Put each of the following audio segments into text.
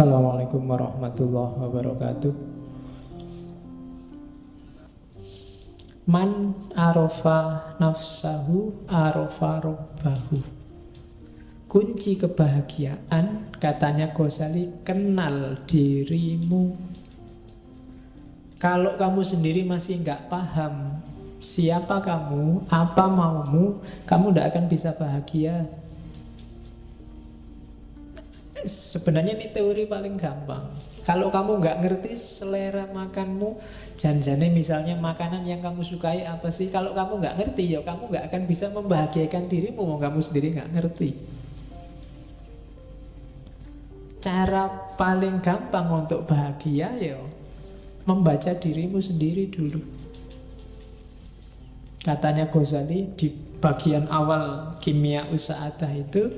Assalamualaikum warahmatullahi wabarakatuh. Man arofa nafsahu arofa robbahu. Kunci kebahagiaan, katanya Ghazali, kenal dirimu. Kalau kamu sendiri masih nggak paham siapa kamu, apa maumu, kamu tidak akan bisa bahagia. Sebenarnya ini teori paling gampang. Kalau kamu nggak ngerti selera makanmu, janjane misalnya makanan yang kamu sukai apa sih, kalau kamu nggak ngerti, ya kamu nggak akan bisa membahagiakan dirimu, mau kamu sendiri nggak ngerti. Cara paling gampang untuk bahagia ya membaca dirimu sendiri dulu. Katanya Ghazali di bagian awal Kimia Usa'adah itu,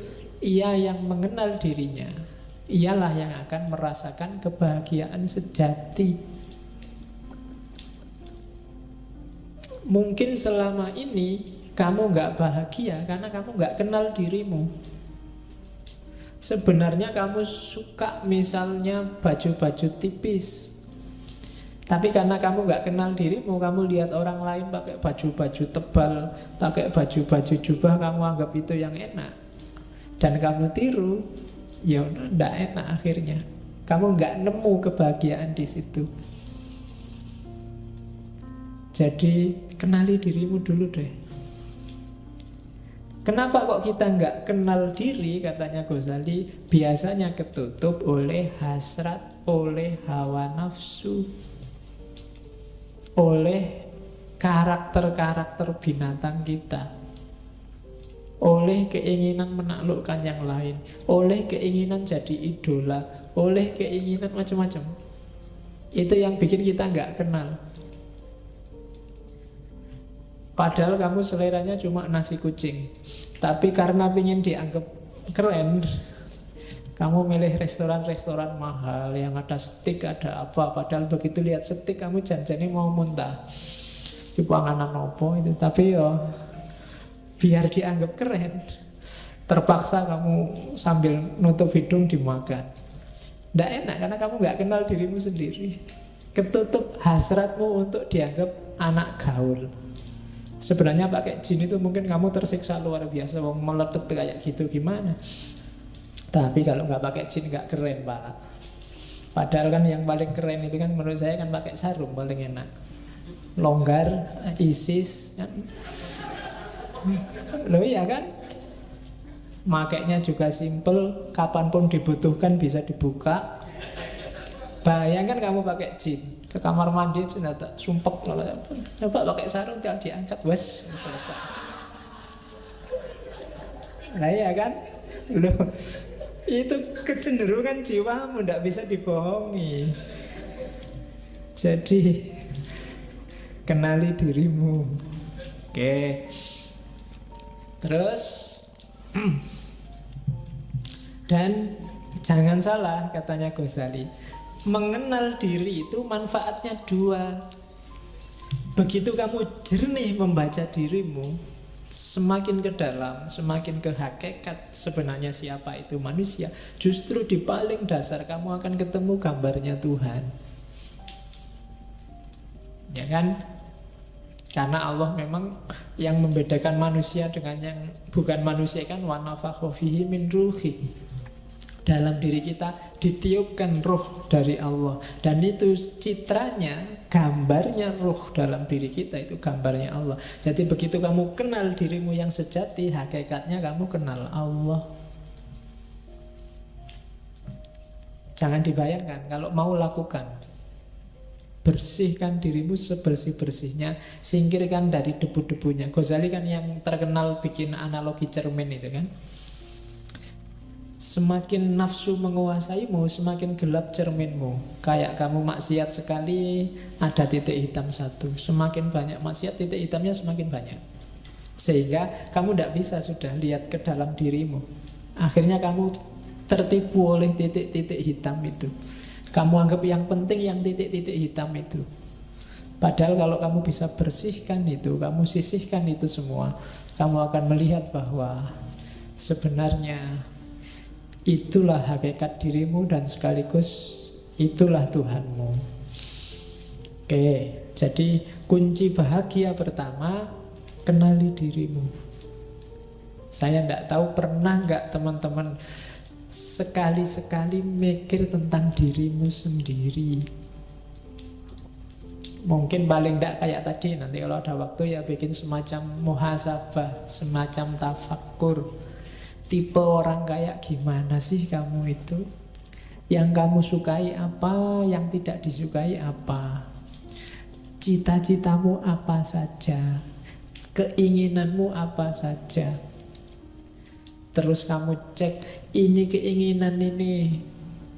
ia yang mengenal dirinya, ialah yang akan merasakan kebahagiaan sejati. Mungkin selama ini kamu gak bahagia karena kamu gak kenal dirimu. Sebenarnya kamu suka misalnya baju-baju tipis, tapi karena kamu gak kenal dirimu, kamu lihat orang lain pakai baju-baju tebal, pakai baju-baju jubah, kamu anggap itu yang enak. Dan kamu tiru, ya tidak enak akhirnya. Kamu nggak nemu kebahagiaan di situ. Jadi kenali dirimu dulu deh. Kenapa kok kita nggak kenal diri, katanya Ghazali, biasanya ketutup oleh hasrat, oleh hawa nafsu, oleh karakter-karakter binatang kita, oleh keinginan menaklukkan yang lain, oleh keinginan jadi idola, oleh keinginan macam-macam. Itu yang bikin kita nggak kenal. Padahal kamu seleranya cuma nasi kucing, tapi karena ingin dianggap keren, kamu milih restoran-restoran mahal yang ada steak, ada apa. Padahal begitu lihat steak kamu janjane mau muntah. Coba nganan opo itu, tapi yo biar dianggap keren, terpaksa kamu sambil nutup hidung dimakan. Tidak enak karena kamu nggak kenal dirimu sendiri. Ketutup hasratmu untuk dianggap anak gaul. Sebenarnya pakai jin itu mungkin kamu tersiksa luar biasa, wong meletup kayak gitu gimana. Tapi kalau nggak pakai jin nggak keren, Pak. Padahal kan yang paling keren itu kan menurut saya kan pakai sarung paling enak. Longgar, ISIS kan. Loh iya kan? Makainya juga simple, kapanpun dibutuhkan bisa dibuka. Bayangkan kamu pakai jin, ke kamar mandi sudah tak sumpek. Coba pakai sarung tinggal diangkat, wes selesai. Nah iya kan? Loh, itu kecenderungan jiwamu, tidak bisa dibohongi. Jadi kenali dirimu. Oke. Terus dan jangan salah, katanya Ghazali, mengenal diri itu manfaatnya dua. Begitu kamu jernih membaca dirimu, semakin ke dalam, semakin ke hakikat sebenarnya siapa itu manusia, justru di paling dasar kamu akan ketemu gambarnya Tuhan. Ya kan? Karena Allah memang yang membedakan manusia dengan yang bukan manusia kan wa nafakha fihi min ruhi. Dalam diri kita ditiupkan ruh dari Allah. Dan itu citranya, gambarnya ruh dalam diri kita, itu gambarnya Allah. Jadi begitu kamu kenal dirimu yang sejati, hakikatnya kamu kenal Allah. Jangan dibayangkan, kalau mau lakukan. Bersihkan dirimu sebersih-bersihnya, singkirkan dari debu-debunya. Ghazali kan yang terkenal bikin analogi cermin itu kan. Semakin nafsu menguasaimu, semakin gelap cerminmu. Kayak kamu maksiat sekali, ada titik hitam satu. Semakin banyak maksiat, titik hitamnya semakin banyak. Sehingga kamu tidak bisa sudah lihat ke dalam dirimu. Akhirnya kamu tertipu oleh titik-titik hitam itu. Kamu anggap yang penting yang titik-titik hitam itu. Padahal kalau kamu bisa bersihkan itu, kamu sisihkan itu semua, kamu akan melihat bahwa sebenarnya Itulah hakikat dirimu dan sekaligus itulah Tuhanmu. Oke, jadi kunci bahagia pertama, kenali dirimu. Saya tidak tahu pernah nggak teman-teman sekali-sekali mikir tentang dirimu sendiri. Mungkin paling tidak kayak tadi, nanti kalau ada waktu ya bikin semacam muhasabah, semacam tafakkur. Tipe orang kayak gimana sih kamu itu? Yang kamu sukai apa, yang tidak disukai apa? Cita-citamu apa saja? Keinginanmu apa saja? Terus kamu cek, ini keinginan ini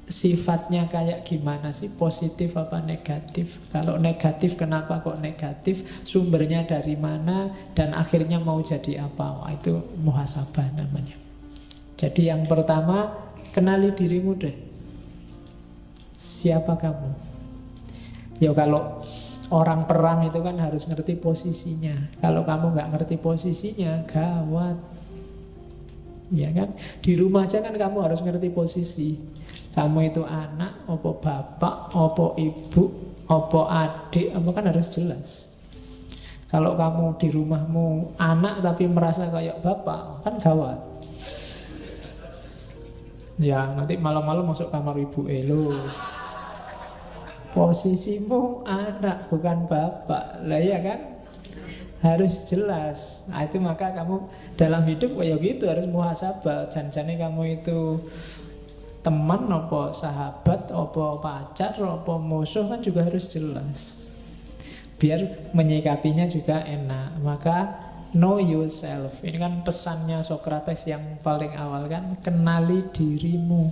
sifatnya kayak gimana sih? Positif apa negatif? Kalau negatif, kenapa kok negatif? Sumbernya dari mana? Dan akhirnya mau jadi apa? Wah, itu muhasabah namanya. Jadi yang pertama, kenali dirimu deh. Siapa kamu? Ya kalau orang perang itu kan harus ngerti posisinya. Kalau kamu nggak ngerti posisinya, gawat. Ya kan? Di rumah aja kan kamu harus ngerti posisi. Kamu itu anak, opo bapak, opo ibu, opo adik, apa kan harus jelas. Kalau kamu di rumahmu anak tapi merasa kayak bapak, kan gawat. Ya nanti malam-malam masuk kamar ibu, lo posisimu anak bukan bapak. Lah ya kan, harus jelas. Nah itu maka kamu dalam hidup ya gitu harus muhasabah. Jangan-jangan kamu itu teman, apa sahabat, apa pacar, apa musuh kan juga harus jelas. Biar menyikapinya juga enak. Maka know yourself. Ini kan pesannya Socrates yang paling awal kan, kenali dirimu.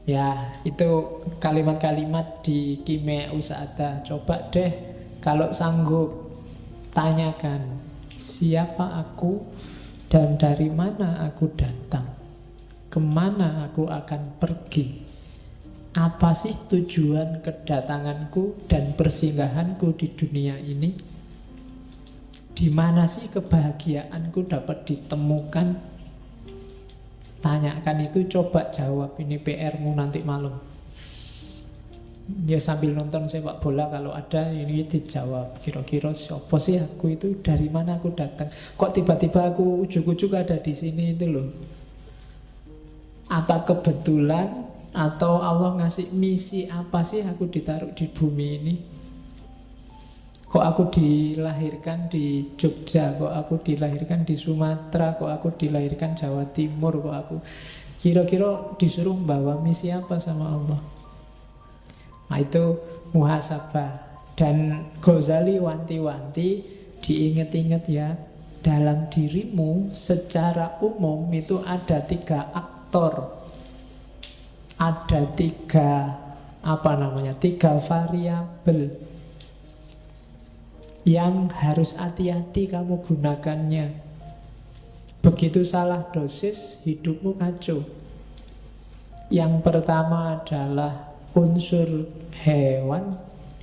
Ya, itu kalimat-kalimat di Kimia Usada. Coba deh kalau sanggup tanyakan, siapa aku dan dari mana aku datang? Kemana aku akan pergi? Apa sih tujuan kedatanganku dan persinggahanku di dunia ini? Di mana sih kebahagiaanku dapat ditemukan? Tanyakan itu, coba jawab. Ini PR-mu nanti malam. Ya sambil nonton sepak bola kalau ada, ini dijawab. Kira-kira siapa sih aku itu? Dari mana aku datang? Kok tiba-tiba aku ujuk-ujuk ada di sini itu loh? Apa kebetulan atau Allah ngasih misi apa sih aku ditaruh di bumi ini? Kok aku dilahirkan di Jogja, kok aku dilahirkan di Sumatera, kok aku dilahirkan Jawa Timur, kok aku kira-kira disuruh membawa misi apa sama Allah? Nah itu muhasabah. Dan Ghazali wanti-wanti, diinget-inget ya, dalam dirimu secara umum itu ada 3 aktor. Ada 3 variabel yang harus hati-hati kamu gunakannya. Begitu salah dosis, hidupmu kacau. Yang pertama adalah unsur hewan,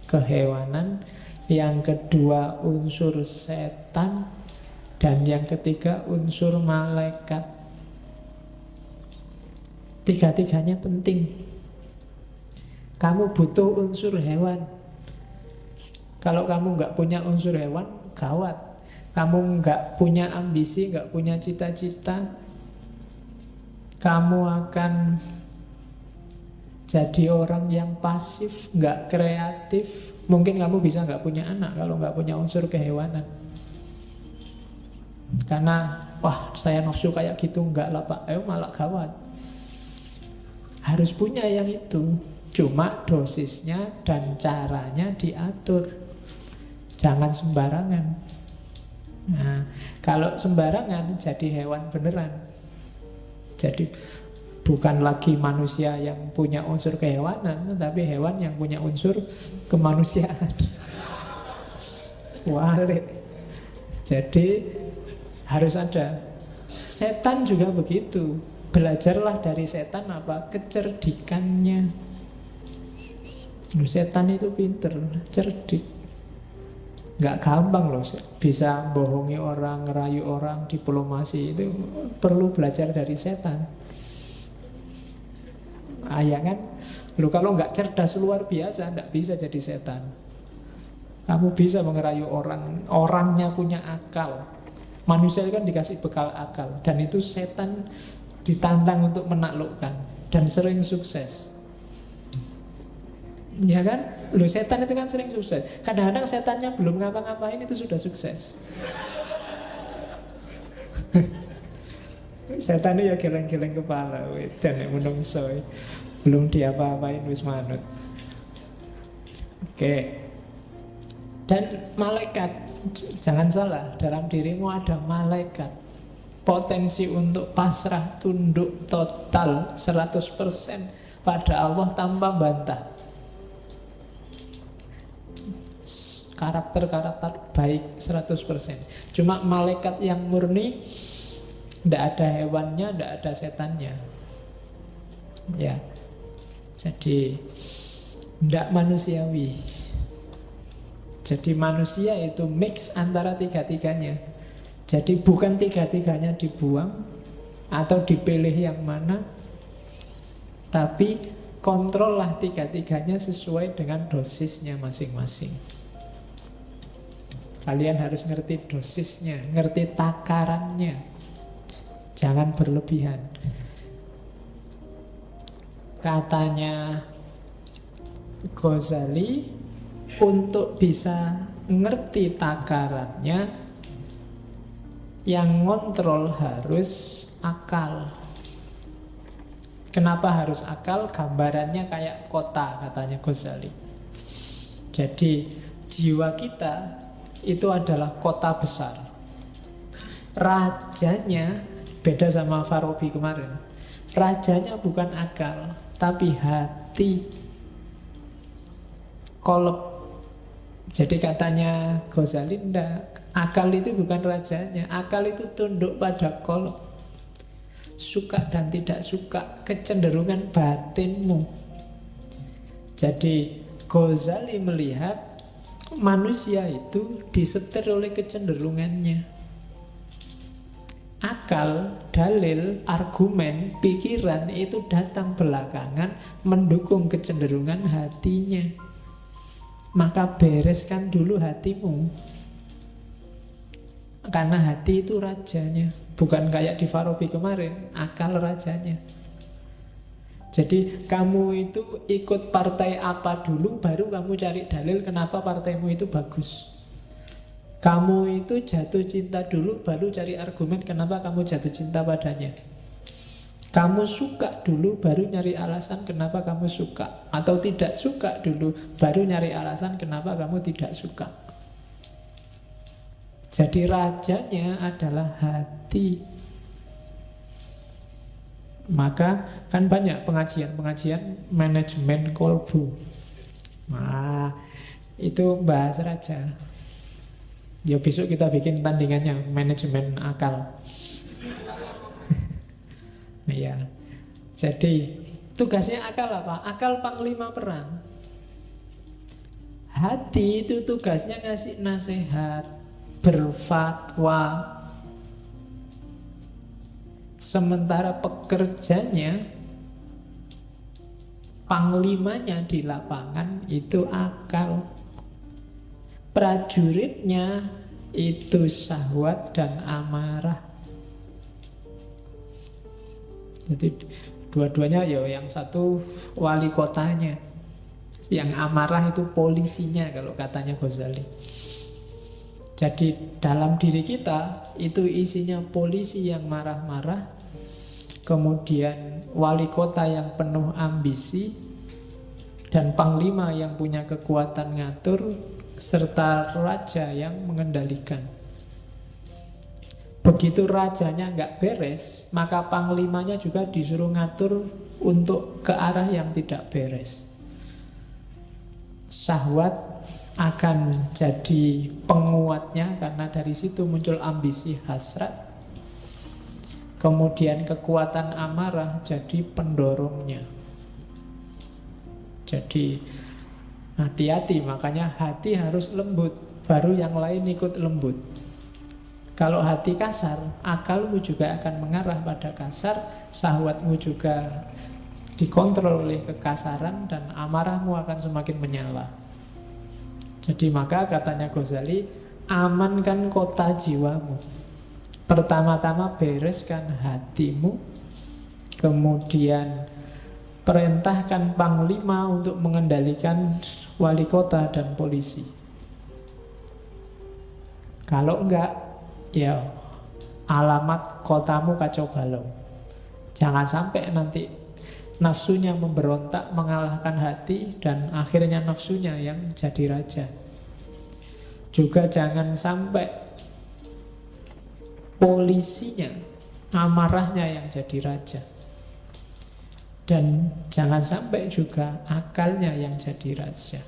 kehewanan. Yang kedua unsur setan. Dan yang ketiga unsur malaikat. 3-tiganya penting. Kamu butuh unsur hewan. Kalau kamu nggak punya unsur hewan, gawat. Kamu nggak punya ambisi, nggak punya cita-cita, kamu akan jadi orang yang pasif, nggak kreatif. Mungkin kamu bisa nggak punya anak kalau nggak punya unsur kehewanan. Karena, wah saya nafsu kayak gitu, nggak lah pak, malah gawat. Harus punya yang itu. Cuma dosisnya dan caranya diatur. Jangan sembarangan. Nah, kalau sembarangan jadi hewan beneran. Jadi bukan lagi manusia yang punya unsur kehewanan, tapi hewan yang punya unsur kemanusiaan. Walik. Jadi harus ada. Setan juga begitu. Belajarlah dari setan apa? Kecerdikannya. Setan itu pinter, cerdik. Nggak gampang loh bisa bohongi orang, ngerayu orang, diplomasi itu perlu belajar dari setan. Ya kan? Lu kalau nggak cerdas luar biasa, nggak bisa jadi setan. Kamu bisa mengerayu orang, orangnya punya akal. Manusia kan dikasih bekal akal, dan itu setan ditantang untuk menaklukkan, dan sering sukses. Ya kan? Loh, setan itu kan sering sukses. Kadang-kadang setannya belum ngapa-ngapain itu sudah sukses. Setan itu ya geleng-geleng kepala, dan menungso belum diapa-apain wis manut. Oke. Dan malaikat, jangan salah, dalam dirimu ada malaikat. Potensi untuk pasrah, tunduk total 100% pada Allah tanpa bantah. Karakter-karakter baik 100%. Cuma malaikat yang murni, tidak ada hewannya, tidak ada setannya. Ya. Jadi tidak manusiawi. Jadi manusia itu mix antara tiga-tiganya. Jadi bukan tiga-tiganya dibuang atau dipilih yang mana, tapi kontrollah tiga-tiganya sesuai dengan dosisnya masing-masing. Kalian harus ngerti dosisnya, ngerti takarannya. Jangan berlebihan. Katanya Ghazali, untuk bisa ngerti takarannya, yang ngontrol harus akal. Kenapa harus akal? Gambarannya kayak kota, katanya Ghazali. Jadi jiwa kita itu adalah kota besar. Rajanya beda sama Farabi kemarin. Rajanya bukan akal, tapi hati. Kolab. Jadi katanya Ghazali, enggak, akal itu bukan rajanya. Akal itu tunduk pada kolab. Suka dan tidak suka, kecenderungan batinmu. Jadi Ghazali melihat manusia itu disetir oleh kecenderungannya. Akal, dalil, argumen, pikiran itu datang belakangan mendukung kecenderungan hatinya. Maka bereskan dulu hatimu. Karena hati itu rajanya. Bukan kayak di Farabi kemarin, akal rajanya. Jadi kamu itu ikut partai apa dulu, baru kamu cari dalil kenapa partaimu itu bagus. Kamu itu jatuh cinta dulu, baru cari argumen kenapa kamu jatuh cinta padanya. Kamu suka dulu, baru nyari alasan kenapa kamu suka. Atau tidak suka dulu, baru nyari alasan kenapa kamu tidak suka. Jadi rajanya adalah hati. Maka kan banyak pengajian-pengajian manajemen kolbu. Nah, itu bahas raja. Ya besok kita bikin tandingannya, manajemen akal. Ya. Jadi tugasnya akal apa? Akal panglima perang. Hati itu tugasnya ngasih nasihat, berfatwa. Sementara pekerjanya, panglimanya di lapangan itu akal. Prajuritnya itu syahwat dan amarah. Jadi dua-duanya ya, yang satu wali kotanya, yang amarah itu polisinya kalau katanya Ghazali. Jadi dalam diri kita itu isinya polisi yang marah-marah, kemudian wali kota yang penuh ambisi, dan panglima yang punya kekuatan ngatur, serta raja yang mengendalikan. Begitu rajanya nggak beres, maka panglimanya juga disuruh ngatur untuk ke arah yang tidak beres. Syahwat akan jadi penguatnya, karena dari situ muncul ambisi hasrat. Kemudian kekuatan amarah jadi pendorongnya. Jadi hati-hati, makanya hati harus lembut. baru yang lain ikut lembut. Kalau hati kasar, akalmu juga akan mengarah pada kasar, syahwatmu juga dikontrol oleh kekasaran, dan amarahmu akan semakin menyala. Jadi maka katanya Ghazali, amankan kota jiwamu. Pertama-tama bereskan hatimu, kemudian perintahkan panglima untuk mengendalikan wali kota dan polisi. Kalau enggak, ya alamat kotamu kacau balau. Jangan sampai nanti nafsunya memberontak mengalahkan hati, dan akhirnya nafsunya yang jadi raja. Juga jangan sampai polisinya, amarahnya yang jadi raja. Dan jangan sampai juga akalnya yang jadi raja.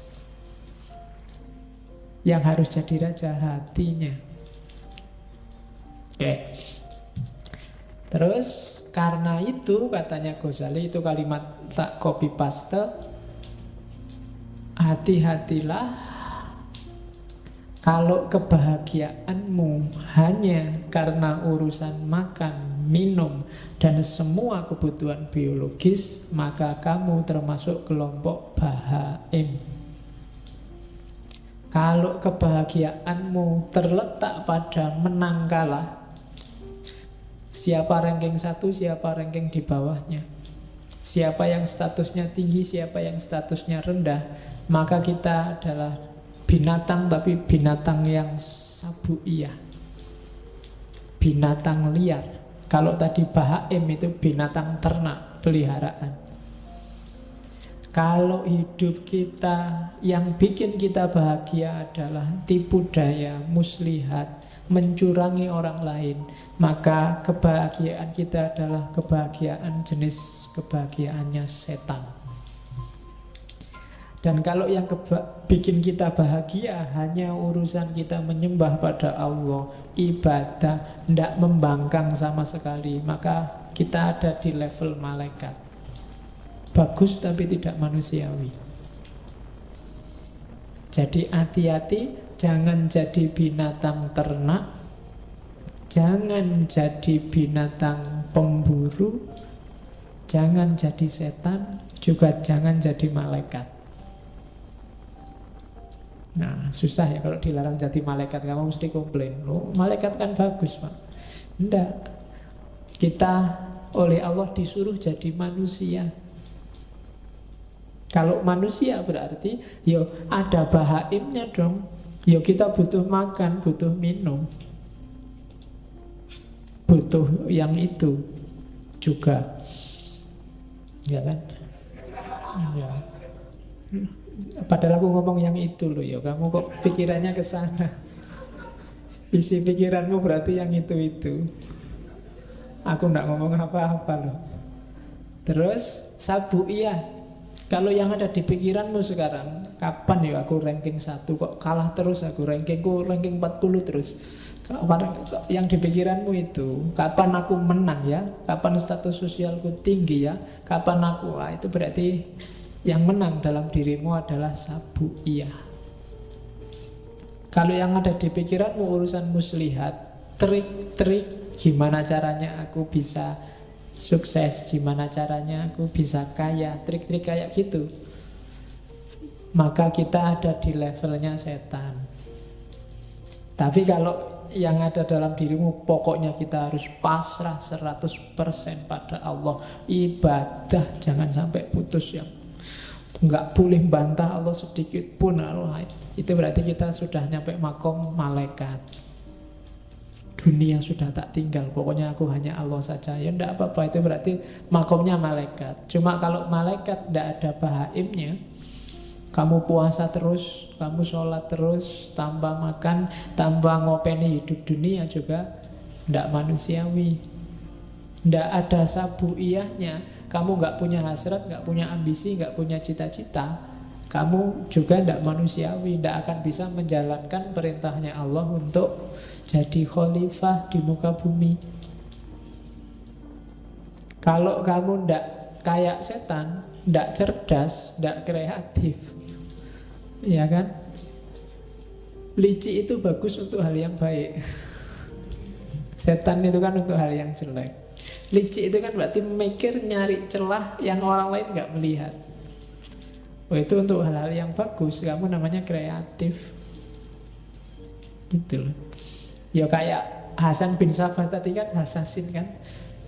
Yang harus jadi raja hatinya. Oke. Terus karena itu katanya Ghazali, itu kalimat tak copy paste, hati-hatilah kalau kebahagiaanmu hanya karena urusan makan, minum, dan semua kebutuhan biologis, maka kamu termasuk kelompok bahaim. Kalau kebahagiaanmu terletak pada menang kalah, siapa ranking 1, siapa ranking di bawahnya, siapa yang statusnya tinggi, siapa yang statusnya rendah, maka kita adalah binatang, tapi binatang yang sabuiyah, binatang liar. Kalau tadi bahaim itu binatang ternak, peliharaan. Kalau hidup kita yang bikin kita bahagia adalah tipu daya, muslihat, mencurangi orang lain, maka kebahagiaan kita adalah kebahagiaan jenis kebahagiaannya setan. Dan kalau yang bikin kita bahagia hanya urusan kita menyembah pada Allah, ibadah, tidak membangkang sama sekali, maka kita ada di level malaikat. Bagus tapi tidak manusiawi. Jadi hati-hati, jangan jadi binatang ternak, jangan jadi binatang pemburu, jangan jadi setan, juga jangan jadi malaikat. Nah, susah ya kalau dilarang jadi malaikat. Kamu mesti komplain, oh, malaikat kan bagus, Pak. Enggak. Kita oleh Allah disuruh jadi manusia. Kalau manusia berarti yo ada bahaimnya dong. Yo kita butuh makan, butuh minum, butuh yang itu juga, ya kan? Ya. Padahal aku ngomong yang itu loh, ya kamu kok pikirannya ke sana. Isi pikiranmu berarti yang itu. Aku nggak ngomong apa-apa loh. Terus sabuiyah. Kalau yang ada di pikiranmu sekarang, kapan ya aku ranking 1, kok kalah terus aku, rankingku ranking 40 terus. Yang di pikiranmu itu, kapan aku menang ya, kapan status sosialku tinggi ya, kapan aku, itu berarti yang menang dalam dirimu adalah sabuiyah. Kalau yang ada di pikiranmu urusan muslihat, trik-trik gimana caranya aku bisa sukses, gimana caranya aku bisa kaya, trik-trik kayak gitu, maka kita ada di levelnya setan. Tapi kalau yang ada dalam dirimu, pokoknya kita harus pasrah 100% pada Allah, ibadah jangan sampai putus, yang nggak boleh bantah Allah sedikit pun, itu berarti kita sudah nyampe makom malaikat. Dunia sudah tak tinggal, pokoknya aku hanya Allah saja. Ya enggak apa-apa, itu berarti makomnya malaikat. Cuma kalau malaikat tidak ada bahaimnya, kamu puasa terus, kamu sholat terus, tanpa makan, tanpa ngopeni hidup dunia juga tidak manusiawi. Tidak ada sabuiyahnya, kamu nggak punya hasrat, nggak punya ambisi, nggak punya cita-cita, kamu juga tidak manusiawi, tidak akan bisa menjalankan perintahnya Allah untuk jadi khalifah di muka bumi. Kalau kamu tidak kayak setan, tidak cerdas, tidak kreatif, ya kan? Licik itu bagus untuk hal yang baik. Setan itu kan untuk hal yang jelek. Licik itu kan berarti mikir, nyari celah yang orang lain nggak melihat. Oh, itu untuk hal-hal yang bagus. Kamu namanya kreatif. Gitu loh. Ya kayak Hasan bin Sabah tadi kan, assassin kan.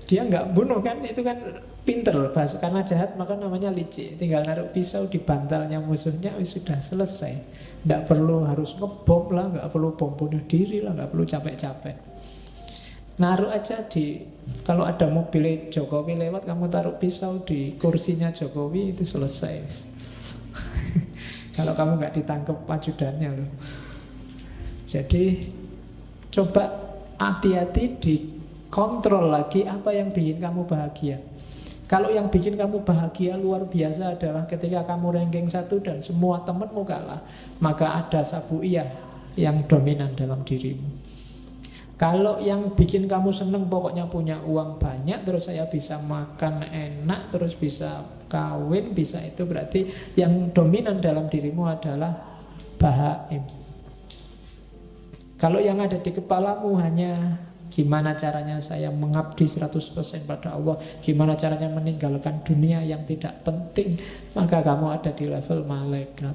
Dia nggak bunuh kan, itu kan pinter. Karena jahat maka namanya licik. Tinggal naruh pisau di bantalnya musuhnya, sudah selesai. Nggak perlu harus ngebom lah, nggak perlu bom bunuh diri lah, nggak perlu capek-capek. Naruh aja di, kalau ada mobil Jokowi lewat, kamu taruh pisau di kursinya Jokowi, itu selesai. Kalau kamu nggak ditangkap ajudannya loh. Jadi coba hati-hati, dikontrol lagi apa yang bikin kamu bahagia. Kalau yang bikin kamu bahagia luar biasa adalah ketika kamu ranking 1 dan semua temenmu kalah, maka ada sabuiyah yang dominan dalam dirimu. Kalau yang bikin kamu seneng pokoknya punya uang banyak, terus saya bisa makan enak, terus bisa kawin, bisa itu, berarti yang dominan dalam dirimu adalah bahaim. Kalau yang ada di kepalamu hanya gimana caranya saya mengabdi 100% pada Allah, gimana caranya meninggalkan dunia yang tidak penting, maka kamu ada di level malaikat.